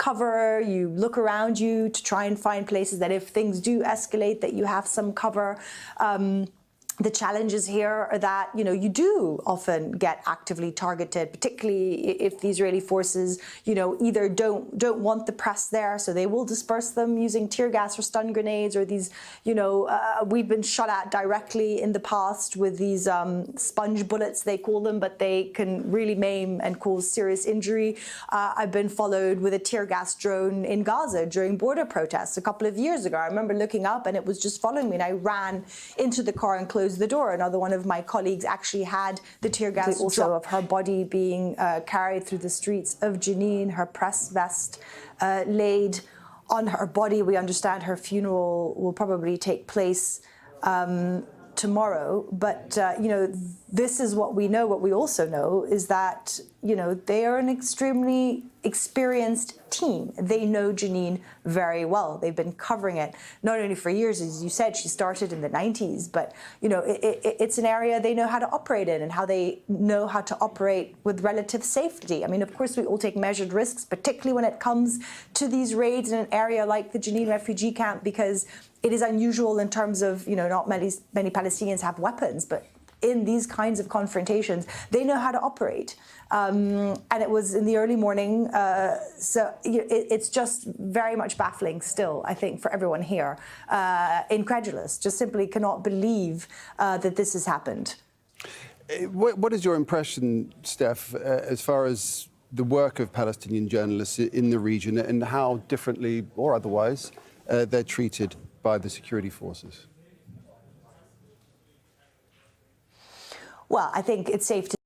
cover, you look around you to try and find places that if things do escalate, that you have some cover. The challenges here are that, you do often get actively targeted, particularly if the Israeli forces, either don't want the press there, so they will disperse them using tear gas or stun grenades, or these, we've been shot at directly in the past with these sponge bullets, they call them, but they can really maim and cause serious injury. I've been followed with a tear gas drone in Gaza during border protests a couple of years ago. I remember looking up and it was just following me, and I ran into the car and closed the door. Another one of my colleagues actually had the tear gas also of her body being carried through the streets of Jenin, her press vest laid on her body. We understand her funeral will probably take place tomorrow, but this is what we know. What we also know is that they are an extremely experienced team. They know Jenin very well. They've been covering it not only for years, as you said, she started in the 90s, but it's an area they know how to operate in, and how they know how to operate with relative safety. I mean, of course, we all take measured risks, particularly when it comes to these raids in an area like the Jenin refugee camp, because it is unusual in terms of, not many Palestinians have weapons, but in these kinds of confrontations, they know how to operate. And it was in the early morning, so it's just very much baffling still, I think, for everyone here. Incredulous, just simply cannot believe that this has happened. What is your impression, Steph, as far as the work of Palestinian journalists in the region, and how differently or otherwise they're treated by the security forces? Well, I think it's safe to